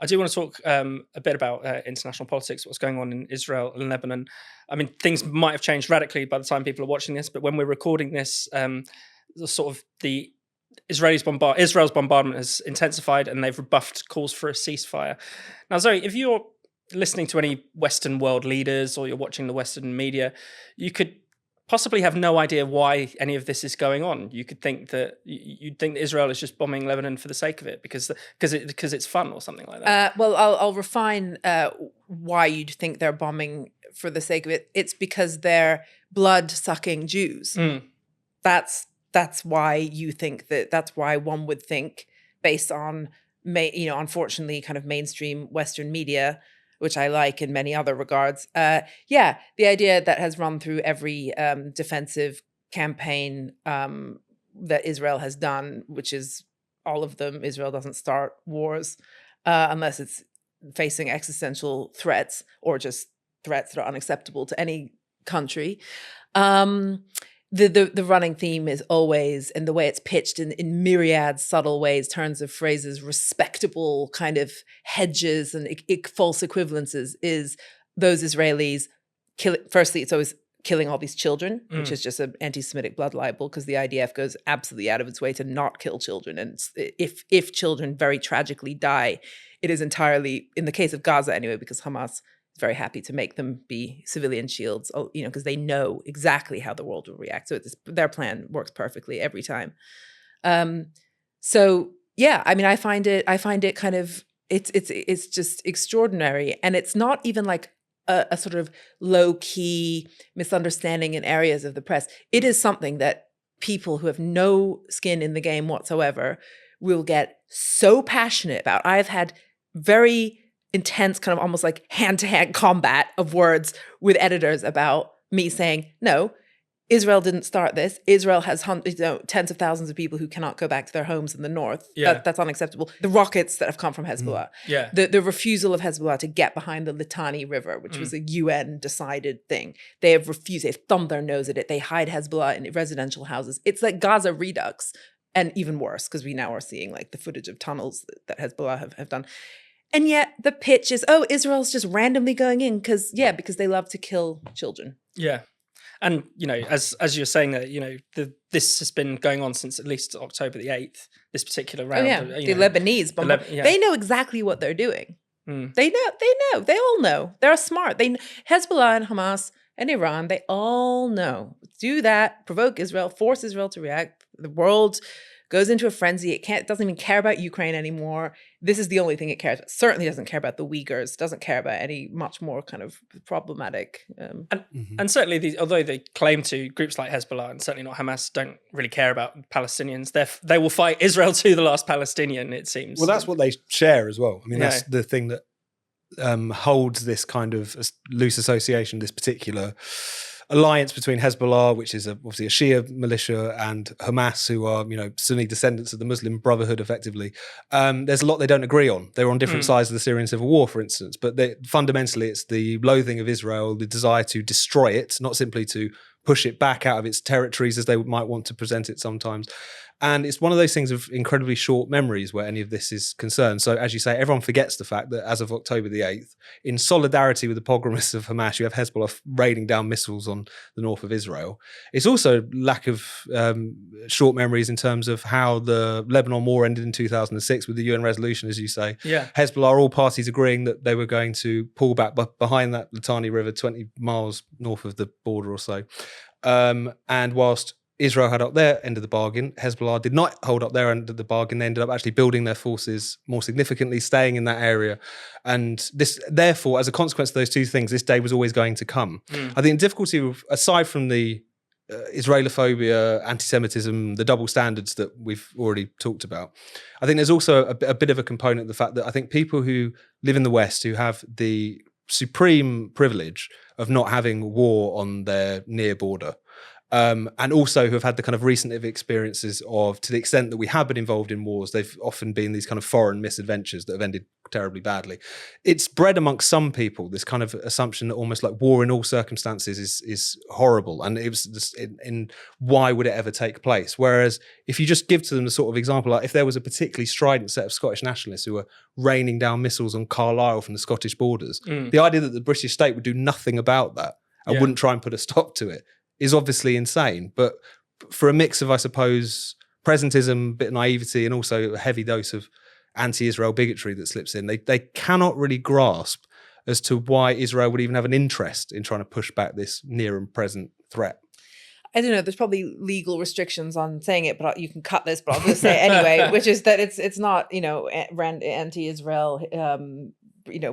I do want to talk a bit about international politics, what's going on in Israel and Lebanon. I mean, things might have changed radically by the time people are watching this, but when we're recording this, Israel's bombardment has intensified, and they've rebuffed calls for a ceasefire. Now, Zoe, if you're listening to any Western world leaders or you're watching the Western media, you could possibly have no idea why any of this is going on. You could think that you'd think that Israel is just bombing Lebanon for the sake of it because it's fun or something like that. Well, I'll refine why you'd think they're bombing for the sake of it. It's because they're blood-sucking Jews. That's why you think that. That's why one would think, based on unfortunately, kind of mainstream Western media, which I like in many other regards. The idea that has run through every defensive campaign that Israel has done, which is all of them. Israel doesn't start wars unless it's facing existential threats or just threats that are unacceptable to any country. The running theme is always, and the way it's pitched in myriad subtle ways, turns of phrases, respectable kind of hedges and false equivalences, is those Israelis firstly, it's always killing all these children, which is just an anti-Semitic blood libel, because the IDF goes absolutely out of its way to not kill children. And if children very tragically die, it is entirely, in the case of Gaza anyway, because Hamas very happy to make them be civilian shields, because they know exactly how the world will react. So their plan works perfectly every time. I find it kind of, it's just extraordinary. And it's not even like a sort of low key misunderstanding in areas of the press. It is something that people who have no skin in the game whatsoever will get so passionate about. I've had very intense, kind of almost like hand-to-hand combat of words with editors about me saying, no, Israel didn't start this. Israel has tens of thousands of people who cannot go back to their homes in the north. That's unacceptable. The rockets that have come from Hezbollah. The refusal of Hezbollah to get behind the Litani River, which was a UN-decided thing. They have refused. They've thumbed their nose at it. They hide Hezbollah in residential houses. It's like Gaza Redux, and even worse, because we now are seeing like the footage of tunnels that Hezbollah have done. And yet the pitch is, Israel's just randomly going in because they love to kill children. Yeah. And, as you're saying that, this has been going on since at least October the 8th, this particular round. The Lebanese. They know exactly what they're doing. They know. They all know. They're smart. Hezbollah and Hamas and Iran, they all know. Do that, provoke Israel, force Israel to react. The world goes into a frenzy. It doesn't even care about Ukraine anymore. This is the only thing it cares about. Certainly doesn't care about the Uyghurs, doesn't care about any much more kind of problematic. And certainly, although they claim to, groups like Hezbollah and certainly not Hamas don't really care about Palestinians. They will fight Israel to the last Palestinian, it seems. Well, that's what they share as well. I mean, that's the thing that holds this kind of loose association, this particular alliance between Hezbollah, which is obviously a Shia militia, and Hamas, who are Sunni descendants of the Muslim Brotherhood, effectively. There's a lot they don't agree on. They're on different sides of the Syrian civil war, for instance, but fundamentally it's the loathing of Israel, the desire to destroy it, not simply to push it back out of its territories as they might want to present it sometimes. And it's one of those things of incredibly short memories where any of this is concerned. So as you say, everyone forgets the fact that as of October the 8th, in solidarity with the pogromists of Hamas, you have Hezbollah raining down missiles on the north of Israel. It's also lack of short memories in terms of how the Lebanon war ended in 2006 with the UN resolution, as you say. Hezbollah, all parties agreeing that they were going to pull back behind that Litani River, 20 miles north of the border or so. And whilst Israel had up their end of the bargain, Hezbollah did not hold up their end of the bargain. They ended up actually building their forces more significantly, staying in that area. And this, therefore, as a consequence of those two things, this day was always going to come. I think the difficulty, aside from the Israelophobia, anti-Semitism, the double standards that we've already talked about, I think there's also a bit of a component of the fact that I think people who live in the West, who have the supreme privilege of not having war on their near border, and also who have had the kind of recent experiences of, to the extent that we have been involved in wars, they've often been these kind of foreign misadventures that have ended terribly badly. It's bred amongst some people this kind of assumption that almost like war in all circumstances is horrible, and it was just in why would it ever take place? Whereas if you just give to them the sort of example, like if there was a particularly strident set of Scottish nationalists who were raining down missiles on Carlisle from the Scottish borders, the idea that the British state would do nothing about that and wouldn't try and put a stop to it is obviously insane. But for a mix of, I suppose, presentism, bit of naivety, and also a heavy dose of anti-Israel bigotry that slips in, they cannot really grasp as to why Israel would even have an interest in trying to push back this near and present threat. I don't know, there's probably legal restrictions on saying it, but you can cut this, but I'll just say it anyway, which is that it's not, anti-Israel,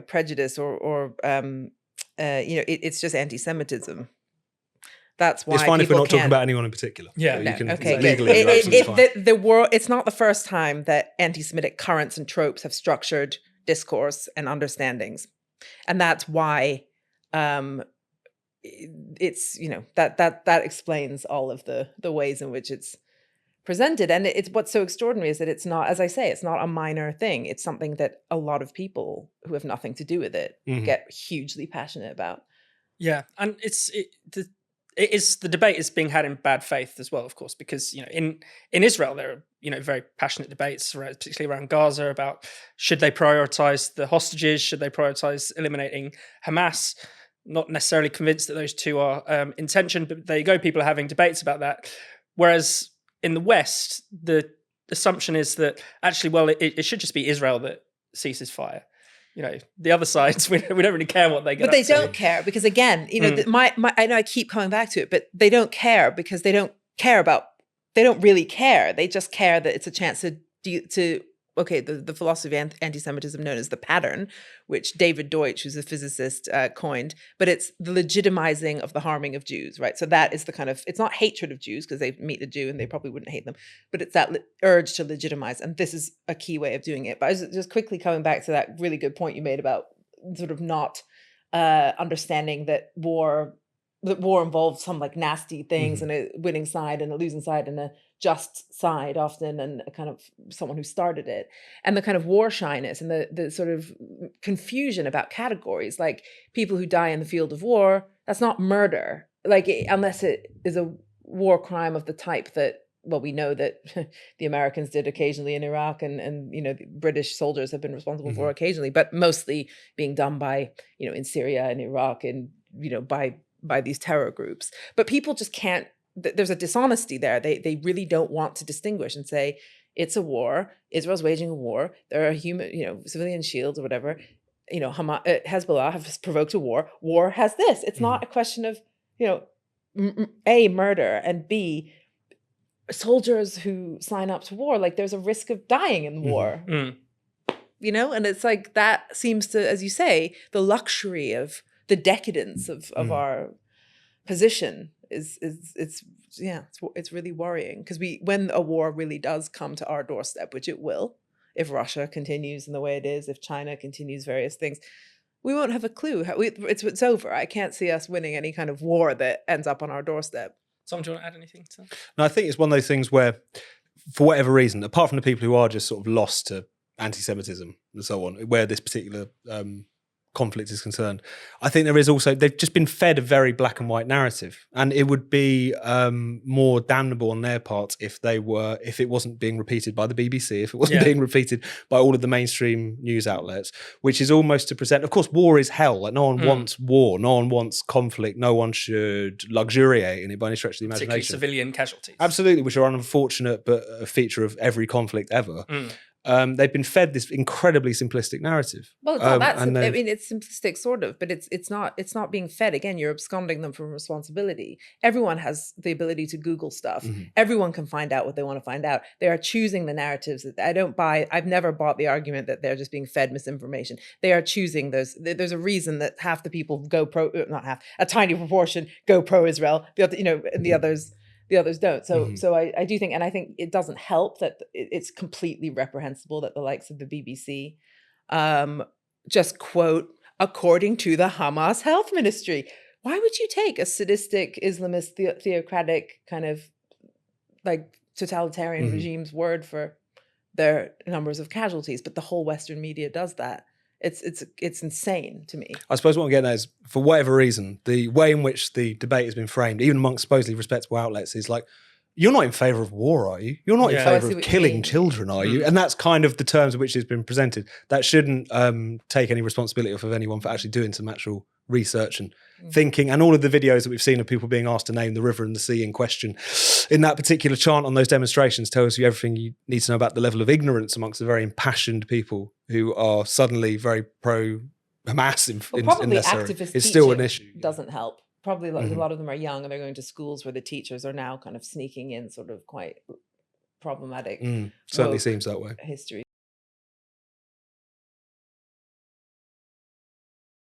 prejudice or it's just anti-Semitism. That's why it's fine if we're not talking about anyone in particular. Yeah, so no, you can, okay. Legally, you're absolutely fine. It's not the first time that anti-Semitic currents and tropes have structured discourse and understandings, and that's why it's that explains all of the ways in which it's presented. And it's what's so extraordinary is that it's not, as I say, it's not a minor thing. It's something that a lot of people who have nothing to do with it get hugely passionate about. Yeah, and the debate is being had in bad faith as well, of course, because in Israel there are very passionate debates, particularly around Gaza, about should they prioritize the hostages, should they prioritize eliminating Hamas. Not necessarily convinced that those two are in tension, but there you go, people are having debates about that. Whereas in the West, the assumption is that actually, well, it should just be Israel that ceases fire. The other sides, we don't really care what they get. But they don't care because, again, I know I keep coming back to it, but they don't care because they don't really care. They just care that it's a chance the philosophy of anti-Semitism known as the pattern, which David Deutsch, who's a physicist, coined, but it's the legitimizing of the harming of Jews, right? So that is the kind of, it's not hatred of Jews because they meet a Jew and they probably wouldn't hate them, but it's that urge to legitimize. And this is a key way of doing it. But I was just quickly coming back to that really good point you made about sort of not understanding that war involves some like nasty things and a winning side and a losing side and a just side often, and a kind of someone who started it, and the kind of war shyness and the sort of confusion about categories, like people who die in the field of war, that's not murder, unless it is a war crime of the type that, well, we know that the Americans did occasionally in Iraq, and the British soldiers have been responsible for occasionally, but mostly being done by, in Syria and Iraq and, by these terror groups. But people just can't, there's a dishonesty there. They really don't want to distinguish and say, it's a war, Israel's waging a war, there are civilian shields or whatever, Hezbollah has provoked a war has this. It's not a question of, A, murder, and B, soldiers who sign up to war, like there's a risk of dying in war. And it's like, that seems to, as you say, the luxury of the decadence of our position it's really worrying, because when a war really does come to our doorstep, which it will, if Russia continues in the way it is, if China continues various things, we won't have a clue. It's over. I can't see us winning any kind of war that ends up on our doorstep. Tom, do you want to add anything to that? No, I think it's one of those things where, for whatever reason, apart from the people who are just sort of lost to anti-Semitism and so on, where this particular conflict is concerned, I think there is also, they've just been fed a very black and white narrative, and it would be more damnable on their part if it wasn't being repeated by the BBC, if it wasn't being repeated by all of the mainstream news outlets, which is almost to present, of course, war is hell. Like, no one wants war, no one wants conflict, no one should luxuriate in it by any stretch of the imagination. Particularly civilian casualties. Absolutely, which are unfortunate, but a feature of every conflict ever. They've been fed this incredibly simplistic narrative. Well, it's simplistic, sort of, but it's not being fed. Again, you're absconding them from responsibility. Everyone has the ability to Google stuff. Everyone can find out what they want to find out. They are choosing the narratives that I don't buy. I've never bought the argument that they're just being fed misinformation. They are choosing those. There's a reason that half the people go pro, not half, a tiny proportion go pro-Israel. And the others don't. So I do think, and I think it doesn't help that it's completely reprehensible that the likes of the BBC just quote, according to the Hamas health ministry. why would you take a sadistic Islamist theocratic kind of like totalitarian regime's word for their numbers of casualties? But the whole Western media does that. It's insane to me. I suppose what I'm getting at is, for whatever reason, the way in which the debate has been framed, even amongst supposedly respectable outlets, is like, you're not in favour of war, are you? You're not in favour of killing children, are you? And that's kind of the terms in which it's been presented. That shouldn't take any responsibility off of anyone for actually doing some actual research and thinking. And all of the videos that we've seen of people being asked to name the river and the sea in question in that particular chant on those demonstrations tells you everything you need to know about the level of ignorance amongst the very impassioned people who are suddenly very pro-Hamas in their activist It's still an issue. Doesn't help. Probably a lot of them are young and they're going to schools where the teachers are now kind of sneaking in sort of quite problematic. Certainly seems that way. History.